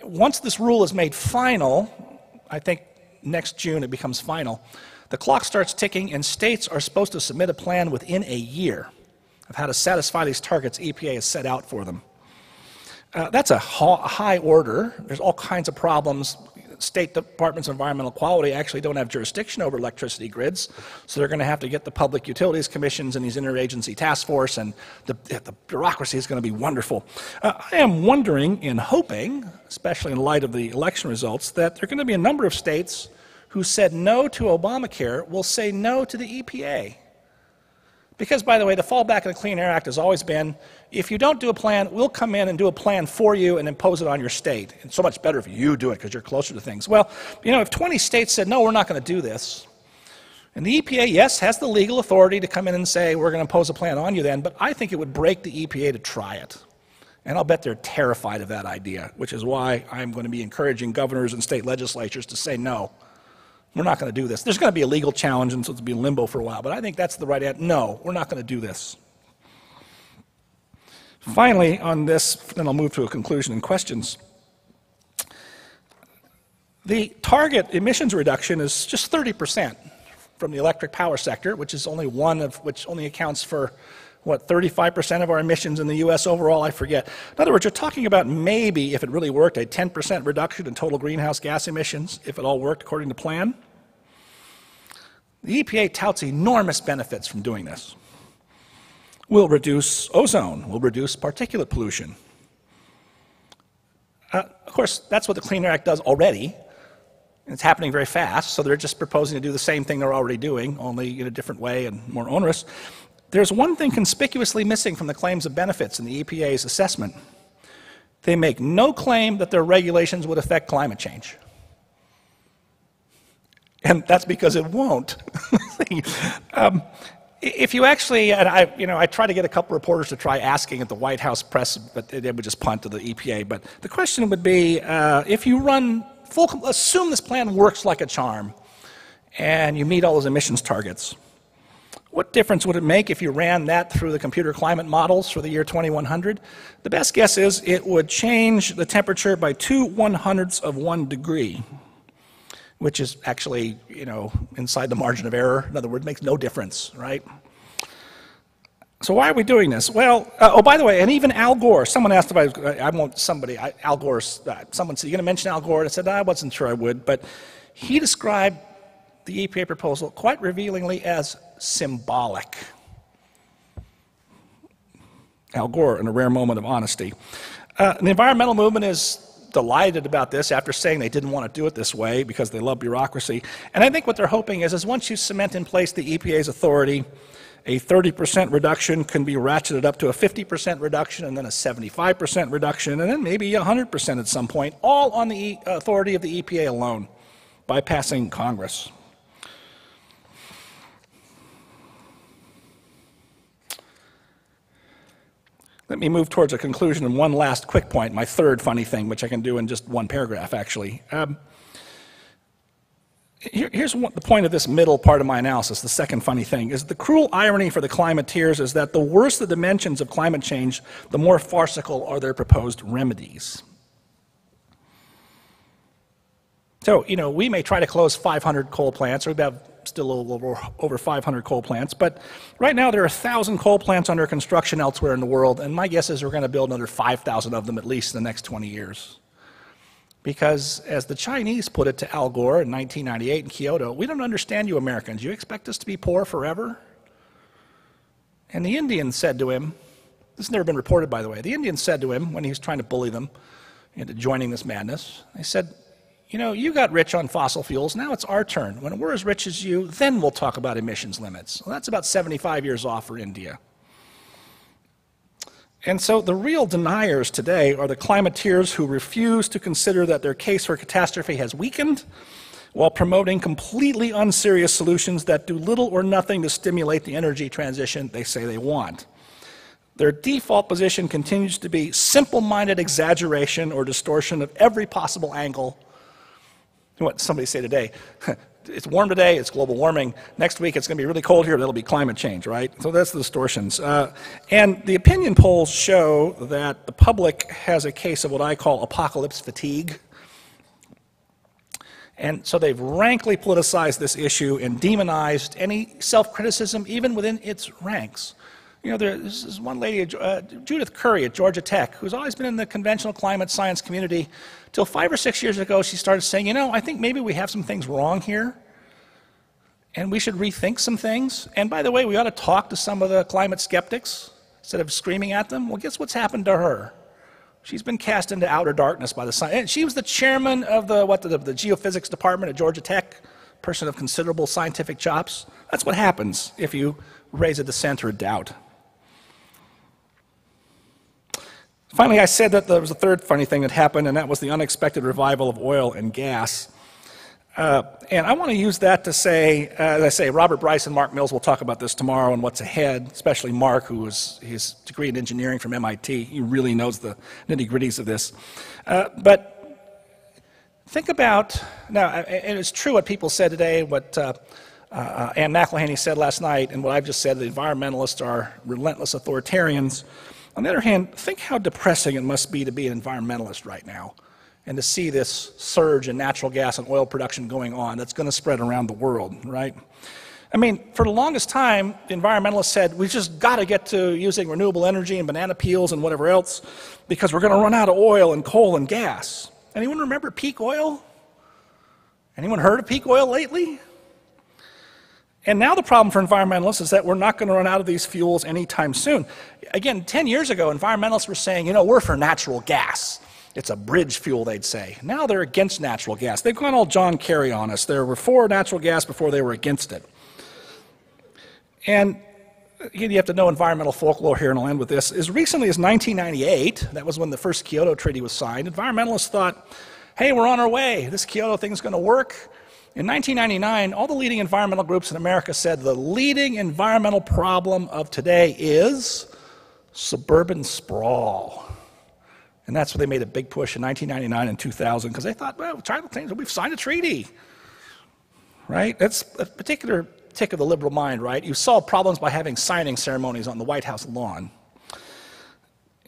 Once this rule is made final, I think next June it becomes final, the clock starts ticking and states are supposed to submit a plan within a year of how to satisfy these targets EPA has set out for them. That's a high order. There's all kinds of problems. State departments of environmental quality actually don't have jurisdiction over electricity grids, so they're going to have to get the public utilities commissions and these interagency task force, and the bureaucracy is going to be wonderful. I am wondering and hoping, especially in light of the election results, that there are going to be a number of states who said no to Obamacare will say no to the EPA. Because, by the way, the fallback of the Clean Air Act has always been, if you don't do a plan, we'll come in and do a plan for you and impose it on your state. It's so much better if you do it because you're closer to things. Well, you know, if 20 states said, no, we're not going to do this, and the EPA, yes, has the legal authority to come in and say, we're going to impose a plan on you then, but I think it would break the EPA to try it. And I'll bet they're terrified of that idea, which is why I'm going to be encouraging governors and state legislatures to say no. We're not going to do this. There's going to be a legal challenge, and so it'll be in limbo for a while, but I think that's the right answer. No, we're not going to do this. Finally, on this, then I'll move to a conclusion and questions. The target emissions reduction is just 30% from the electric power sector, which is only one of which only accounts for, what, 35% of our emissions in the U.S. overall, I forget. In other words, you're talking about maybe, if it really worked, a 10% reduction in total greenhouse gas emissions, if it all worked according to plan. The EPA touts enormous benefits from doing this. We'll reduce ozone, we'll reduce particulate pollution. Of course, that's what the Clean Air Act does already, and it's happening very fast, so they're just proposing to do the same thing they're already doing, only in a different way and more onerous. There's one thing conspicuously missing from the claims of benefits in the EPA's assessment. They make no claim that their regulations would affect climate change. And that's because it won't. If you actually, and I try to get a couple reporters to try asking at the White House press, but they would just punt to the EPA. But the question would be, if you run assume this plan works like a charm, and you meet all those emissions targets, what difference would it make if you ran that through the computer climate models for the year 2100? The best guess is it would change the temperature by 2/100ths of 1 degree. Which is actually, inside the margin of error. In other words, makes no difference, right? So why are we doing this? Well, oh, by the way, and even Al Gore, someone asked if Al Gore, someone said, you're going to mention Al Gore? And I said, I wasn't sure I would, but he described the EPA proposal quite revealingly as symbolic. Al Gore, in a rare moment of honesty. The environmental movement is delighted about this after saying they didn't want to do it this way because they love bureaucracy. And I think what they're hoping is once you cement in place the EPA's authority, a 30% reduction can be ratcheted up to a 50% reduction and then a 75% reduction and then maybe 100% at some point, all on the authority of the EPA alone, bypassing Congress. Let me move towards a conclusion and one last quick point, my third funny thing, which I can do in just one paragraph, actually. Here's the point of this middle part of my analysis, the second funny thing, is the cruel irony for the climateers is that the worse the dimensions of climate change, the more farcical are their proposed remedies. So, we may try to close 500 coal plants, or we have still a little over 500 coal plants, but right now there are 1,000 coal plants under construction elsewhere in the world, and my guess is we're going to build another 5,000 of them at least in the next 20 years. Because, as the Chinese put it to Al Gore in 1998 in Kyoto, we don't understand you Americans. You expect us to be poor forever? And the Indians said to him, this has never been reported, by the way, the Indians said to him when he was trying to bully them into joining this madness, they said, you got rich on fossil fuels, now it's our turn. When we're as rich as you, then we'll talk about emissions limits. Well, that's about 75 years off for India. And so the real deniers today are the climateers who refuse to consider that their case for catastrophe has weakened while promoting completely unserious solutions that do little or nothing to stimulate the energy transition they say they want. Their default position continues to be simple-minded exaggeration or distortion of every possible angle. What somebody say today, it's warm today, it's global warming. Next week it's going to be really cold here, that'll be climate change, right? So that's the distortions. And the opinion polls show that the public has a case of what I call apocalypse fatigue. And so they've rankly politicized this issue and demonized any self-criticism, even within its ranks. You know, there's this one lady, Judith Curry at Georgia Tech, who's always been in the conventional climate science community. Till 5 or 6 years ago, she started saying, you know, I think maybe we have some things wrong here, and we should rethink some things. And by the way, we ought to talk to some of the climate skeptics instead of screaming at them. Well, guess what's happened to her? She's been cast into outer darkness by the sun. And she was the chairman of the geophysics department at Georgia Tech, person of considerable scientific chops. That's what happens if you raise a dissent or a doubt. Finally, I said that there was a third funny thing that happened, and that was the unexpected revival of oil and gas. And I want to use that to say, as I say, Robert Bryce and Mark Mills will talk about this tomorrow and what's ahead, especially Mark, who is his degree in engineering from MIT. He really knows the nitty-gritties of this. But think about, now, and it's true what people said today, what Ann McElhaney said last night, and what I've just said, the environmentalists are relentless authoritarians. On the other hand, think how depressing it must be to be an environmentalist right now and to see this surge in natural gas and oil production going on that's going to spread around the world, right? I mean, for the longest time, the environmentalists said, we've just got to get to using renewable energy and banana peels and whatever else because we're going to run out of oil and coal and gas. Anyone remember peak oil? Anyone heard of peak oil lately? And now the problem for environmentalists is that we're not going to run out of these fuels anytime soon. Again, 10 years ago, environmentalists were saying, you know, we're for natural gas. It's a bridge fuel, they'd say. Now they're against natural gas. They've gone all John Kerry on us. They were for natural gas before they were against it. And you have to know environmental folklore here, and I'll end with this. As recently as 1998, that was when the first Kyoto Treaty was signed, environmentalists thought, hey, we're on our way. This Kyoto thing's going to work. In 1999, all the leading environmental groups in America said the leading environmental problem of today is suburban sprawl. And that's where they made a big push in 1999 and 2000, because they thought, well, we've signed a treaty, right? That's a particular tick of the liberal mind, right? You solve problems by having signing ceremonies on the White House lawn.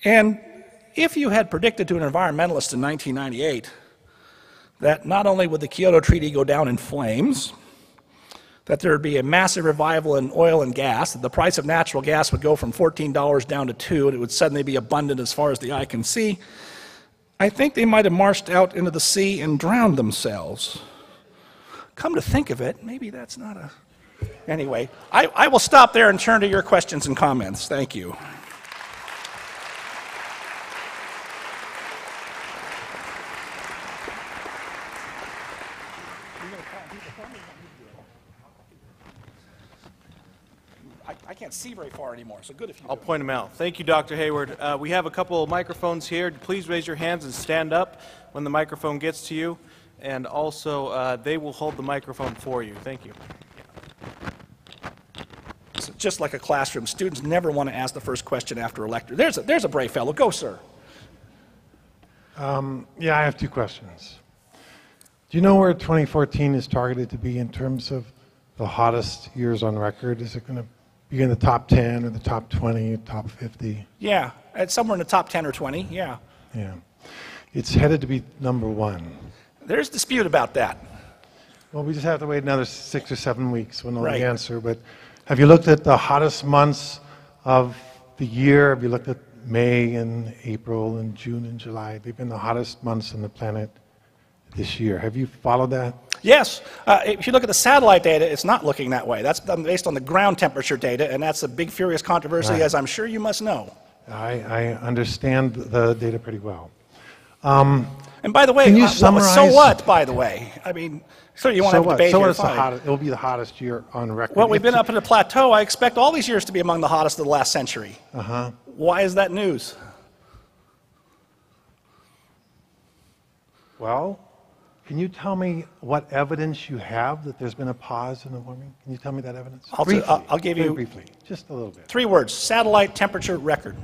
And if you had predicted to an environmentalist in 1998 that not only would the Kyoto Treaty go down in flames, that there would be a massive revival in oil and gas, that the price of natural gas would go from $14 down to $2, and it would suddenly be abundant as far as the eye can see, I think they might have marched out into the sea and drowned themselves. Come to think of it, maybe that's not a... Anyway, I will stop there and turn to your questions and comments. Thank you. I can't see very far anymore, so good if you do. I'll point them out. Thank you, Dr. Hayward. We have a couple of microphones here. Please raise your hands and stand up when the microphone gets to you. And also, they will hold the microphone for you. Thank you. It's just like a classroom. Students never want to ask the first question after a lecture. There's a brave fellow. Go, sir. Yeah, I have two questions. Do you know where 2014 is targeted to be in terms of the hottest years on record? Is it going to be in the top 10 or the top 20, top 50? Yeah, it's somewhere in the top 10 or 20, yeah. Yeah. It's headed to be #1. There's dispute about that. Well, we just have to wait another 6 or 7 weeks. We'll know Right. the answer. But have you looked at the hottest months of the year? Have you looked at May and April and June and July? They've been the hottest months on the planet this year. Have you followed that? Yes, if you look at the satellite data, it's not looking that way. That's based on the ground temperature data, and that's a big, furious controversy, Right. as I'm sure you must know. I understand the data pretty well. And by the way, Can you so summarize- what, by the way? I mean, sure, you want to have a debate So here, it's the fine. hottest, it'll be the hottest year on record. Well, we've been up at a plateau. I expect all these years to be among the hottest of the last century. Uh-huh. Why is that news? Well, can you tell me what evidence you have that there's been a pause in the warming? Can you tell me that evidence? I'll give Very you briefly, just a little bit. 3 words: satellite temperature record.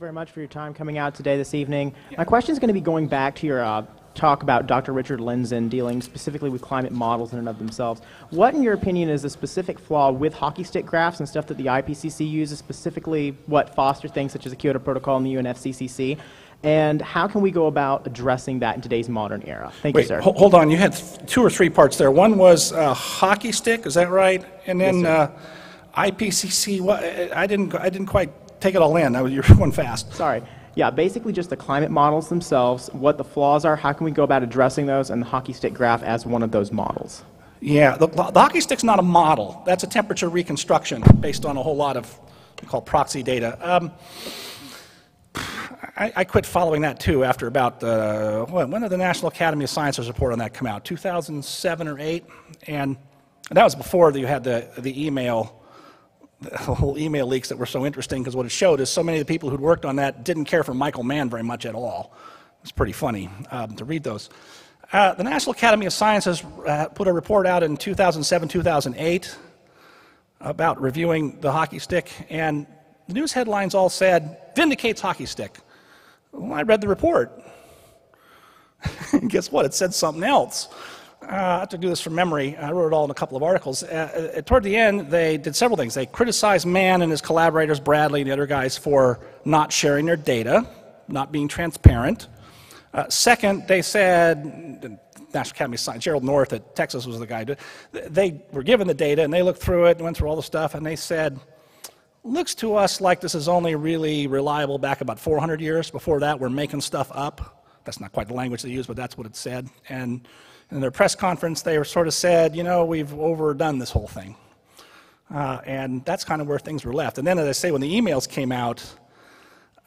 very much for your time coming out today this evening. My question is going to be going back to your talk about Dr. Richard Lindzen dealing specifically with climate models in and of themselves. What, in your opinion, is the specific flaw with hockey stick graphs and stuff that the IPCC uses, specifically what foster things such as the Kyoto Protocol and the UNFCCC? And how can we go about addressing that in today's modern era? Thank you, sir. Hold on. You had 2 or 3 parts there. One was hockey stick, is that right? And then Yes, IPCC. What, I didn't quite take it all in. You're going fast. Sorry. Yeah, basically just the climate models themselves, what the flaws are, how can we go about addressing those, and the hockey stick graph as one of those models. Yeah, the hockey stick's not a model. That's a temperature reconstruction based on a whole lot of what we call proxy data. I quit following that too after about when did the National Academy of Sciences report on that come out? 2007 or 8, and that was before you had the email. The whole email leaks that were so interesting, because what it showed is so many of the people who'd worked on that didn't care for Michael Mann very much at all. It's pretty funny to read those. The National Academy of Sciences put a report out in 2007, 2008 about reviewing the hockey stick, and the news headlines all said, "Vindicates hockey stick." Well, I read the report. And guess what? It said something else. I have to do this from memory. I wrote it all in a couple of articles. Toward the end, they did several things. They criticized Mann and his collaborators, Bradley and the other guys, for not sharing their data, not being transparent. Second, they said, the National Academy of Science, Gerald North at Texas was the guy. They were given the data, and they looked through it and went through all the stuff, and they said, looks to us like this is only really reliable back about 400 years. Before that, we're making stuff up. That's not quite the language they used, but that's what it said. And in their press conference, they sort of said, you know, we've overdone this whole thing. And that's kind of where things were left. And then, as I say, when the emails came out,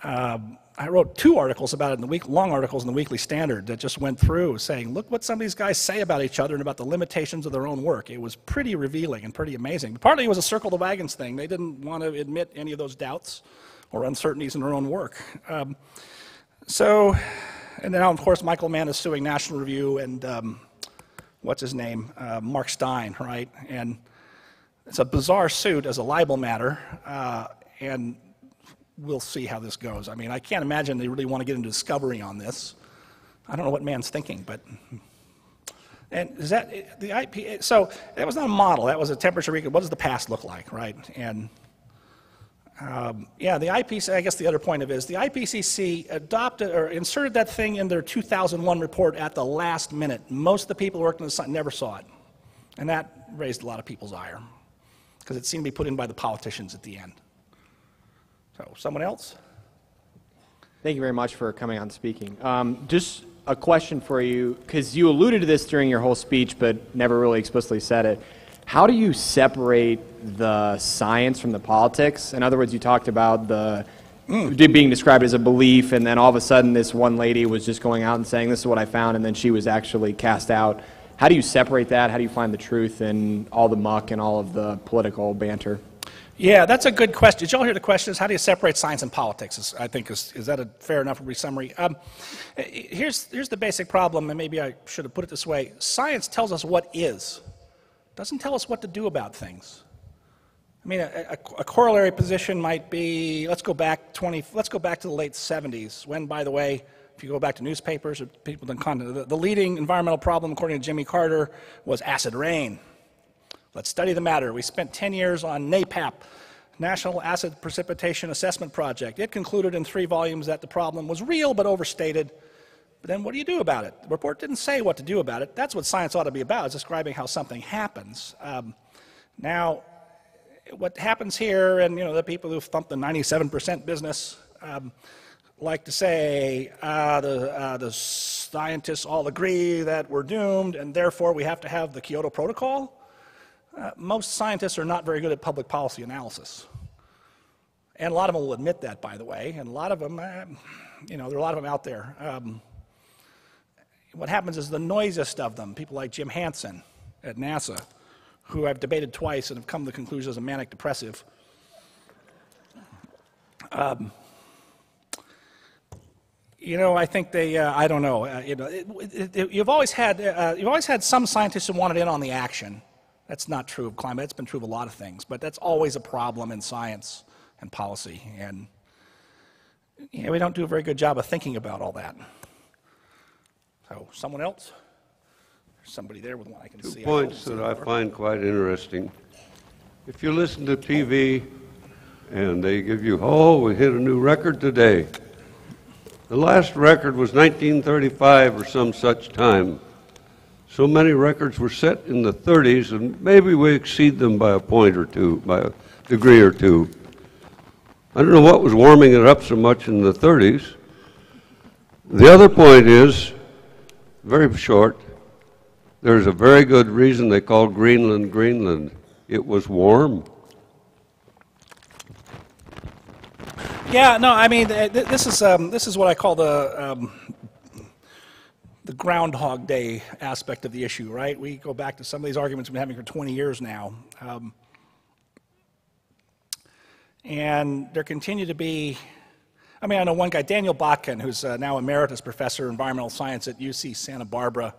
I wrote 2 articles about it, long articles in the Weekly Standard that just went through saying, look what some of these guys say about each other and about the limitations of their own work. It was pretty revealing and pretty amazing. Partly it was a circle the wagons thing. They didn't want to admit any of those doubts or uncertainties in their own work. And now, of course, Michael Mann is suing National Review and what's his name? Mark Stein, right? And it's a bizarre suit as a libel matter, and we'll see how this goes. I mean, I can't imagine they really want to get into discovery on this. I don't know what Mann's thinking, but... And is that the IP? So that was not a model. That was a temperature record. What does the past look like, right? And yeah, the IPCC, I guess the other point of it is the IPCC adopted or inserted that thing in their 2001 report at the last minute. Most of the people who worked on the site never saw it. And that raised a lot of people's ire because it seemed to be put in by the politicians at the end. So, someone else? Thank you very much for coming on speaking. Just a question for you, because you alluded to this during your whole speech, but never really explicitly said it. How do you separate the science from the politics? In other words, you talked about the being described as a belief, and then all of a sudden this one lady was just going out and saying, this is what I found, and then she was actually cast out. How do you separate that? How do you find the truth in all the muck and all of the political banter? Yeah, that's a good question. Did y'all hear the question? Is how do you separate science and politics? Is that a fair enough summary? Here's the basic problem, and maybe I should have put it this way. Science tells us what is. It doesn't tell us what to do about things. I mean, a corollary position might be, let's go back to the late 70s, when, by the way, if you go back to newspapers or people in content, the leading environmental problem, according to Jimmy Carter, was acid rain. Let's study the matter. We spent 10 years on NAPAP, National Acid Precipitation Assessment Project. It concluded in 3 volumes that the problem was real but overstated. But then what do you do about it? The report didn't say what to do about it. That's what science ought to be about, is describing how something happens. Now, what happens here, and the people who thumped the 97% business like to say the scientists all agree that we're doomed and therefore we have to have the Kyoto Protocol. Most scientists are not very good at public policy analysis. And a lot of them will admit that, by the way, and a lot of them, there are a lot of them out there. What happens is the noisiest of them, people like Jim Hansen at NASA, who I've debated twice and have come to the conclusion is a manic depressive. I think they, I don't know. You've always had some scientists who wanted in on the action. That's not true of climate. It's been true of a lot of things, but that's always a problem in science and policy. And Yeah, we don't do a very good job of thinking about all that. So, someone else? There's somebody there with one I can see. Two points that I find quite interesting. If you listen to TV and they give you, oh, we hit a new record today. The last record was 1935 or some such time. So many records were set in the 30s, and maybe we exceed them by a point or two, by a degree or two. I don't know what was warming it up so much in the 30s. The other point is, very short, there's a very good reason they call Greenland, Greenland. It was warm. Yeah, no, I mean, this is what I call the Groundhog Day aspect of the issue, right? We go back to some of these arguments we've been having for 20 years now. And there continue to be, I mean, I know one guy, Daniel Botkin, who's now emeritus professor of environmental science at UC Santa Barbara.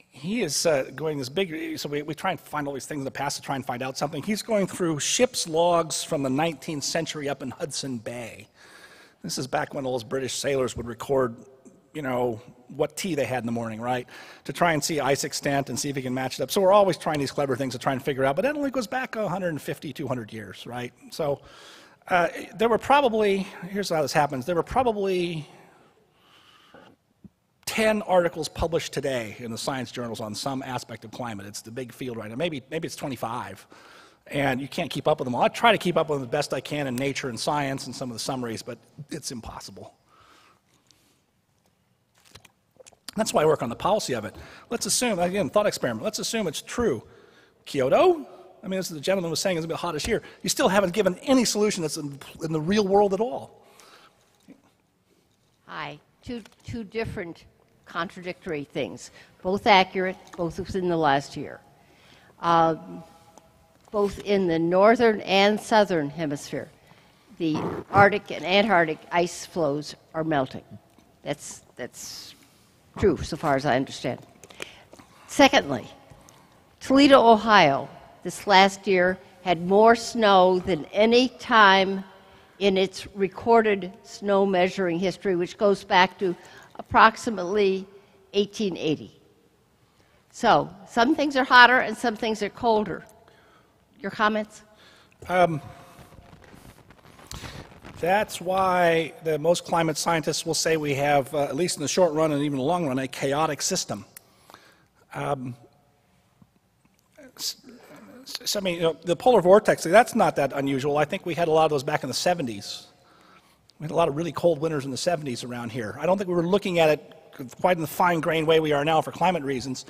He is going this big, so we try and find all these things in the past to try and find out something. He's going through ship's logs from the 19th century up in Hudson Bay. This is back when all those British sailors would record, you know, what tea they had in the morning, right? To try and see ice extent and see if he can match it up. So we're always trying these clever things to try and figure out, but that only goes back 150, 200 years, right? So there were probably, here's how this happens, there were probably 10 articles published today in the science journals on some aspect of climate. It's the big field right now. Maybe it's 25. And you can't keep up with them all. I try to keep up with them the best I can in Nature and Science and some of the summaries, but it's impossible. That's why I work on the policy of it. Let's assume, again, thought experiment, let's assume it's true. Kyoto, I mean, this is the gentleman was saying it's a bit hottest here. You still haven't given any solution that's in the real world at all. Hi, two different contradictory things, both accurate, both within the last year. Both in the northern and southern hemisphere, the Arctic and Antarctic ice flows are melting. That's true, so far as I understand. Secondly, Toledo, Ohio, this last year had more snow than any time in its recorded snow measuring history, which goes back to approximately 1880. So, some things are hotter and some things are colder. Your comments? That's why most climate scientists will say we have, at least in the short run and even the long run, a chaotic system. So, I mean, you know, the polar vortex, that's not that unusual. I think we had a lot of those back in the 70s. We had a lot of really cold winters in the 70s around here. I don't think we were looking at it quite in the fine-grained way we are now for climate reasons.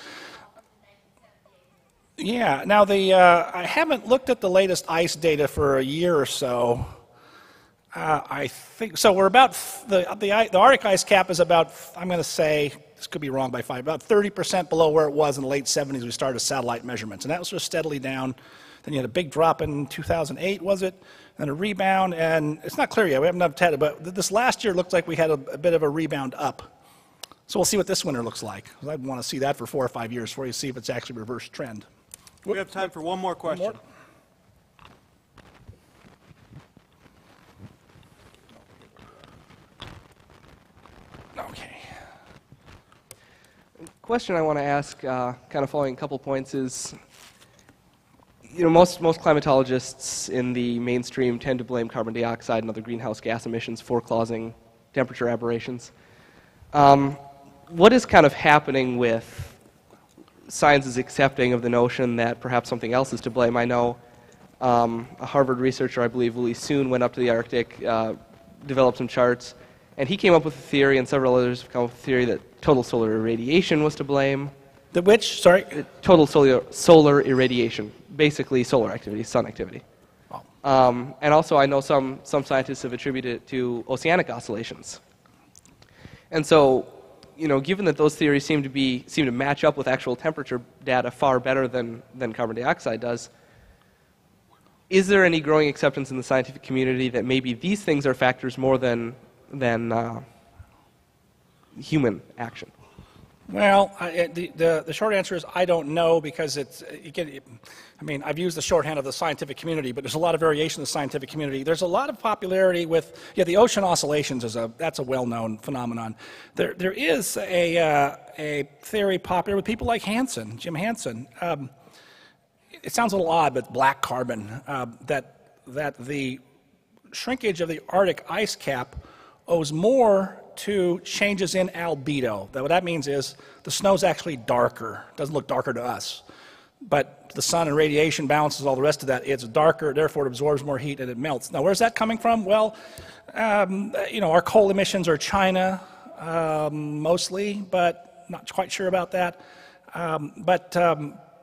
Yeah, now I haven't looked at the latest ice data for a year or so. I think, so we're about, the Arctic ice cap is about, I'm going to say, this could be wrong by 5, about 30% below where it was in the late 70s. We started satellite measurements, and that was just steadily down. Then you had a big drop in 2008, was it? And a rebound, and it's not clear yet. We haven't enough data, but this last year looked like we had a bit of a rebound up. So we'll see what this winter looks like. I'd want to see that for 4 or 5 years before you see if it's actually a reverse trend. We have time for one more question. Okay. Question I want to ask, kind of following a couple points, is, you know, most climatologists in the mainstream tend to blame carbon dioxide and other greenhouse gas emissions for causing temperature aberrations. What is kind of happening with science's accepting of the notion that perhaps something else is to blame? I know a Harvard researcher, I believe Louis Soon, went up to the Arctic, developed some charts, and he came up with a theory, and several others have come up with a theory that total solar irradiation was to blame. The which? Sorry? Total solar irradiation, basically solar activity, sun activity. Oh. And also I know some scientists have attributed it to oceanic oscillations. And so, you know, given that those theories seem to match up with actual temperature data far better than carbon dioxide does, is there any growing acceptance in the scientific community that maybe these things are factors more than human action? Well, the short answer is I don't know because I mean, I've used the shorthand of the scientific community, but there's a lot of variation in the scientific community. There's a lot of popularity with, the ocean oscillations that's a well-known phenomenon. There is a theory popular with people like Hansen, Jim Hansen. It sounds a little odd, but black carbon, that the shrinkage of the Arctic ice cap owes more to changes in albedo. What that means is the snow's actually darker. It doesn't look darker to us. But the sun and radiation balances all the rest of that. It's darker, therefore it absorbs more heat and it melts. Now, where's that coming from? Well, our coal emissions are China mostly, but not quite sure about that.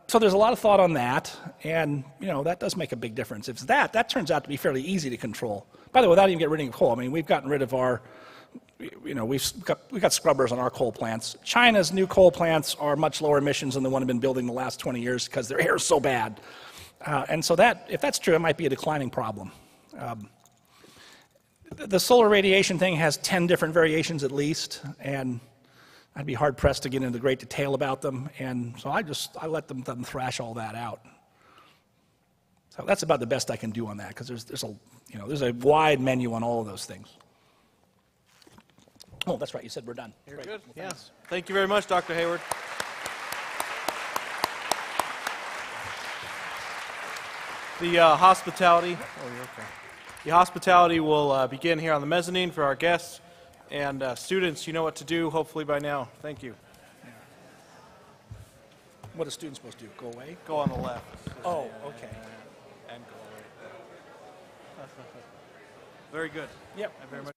So there's a lot of thought on that, and that does make a big difference. If that turns out to be fairly easy to control. By the way, without even getting rid of coal, I mean, we've gotten rid of our we've got scrubbers on our coal plants. China's new coal plants are much lower emissions than the one we've been building the last 20 years because their air is so bad. And so if that's true, it might be a declining problem. The solar radiation thing has 10 different variations at least, and I'd be hard pressed to get into great detail about them. And so I let them thrash all that out. So that's about the best I can do on that because there's a wide menu on all of those things. Oh, that's right. You said we're done. You're Great. good. Well, Yes. Thank you very much, Dr. Hayward. The hospitality. Oh, you're okay. The hospitality will begin here on the mezzanine for our guests and students. You know what to do, hopefully by now. Thank you. What are students supposed to do? Go away? Go on the left. Oh, okay. And go away. Very good. Yep. I very much.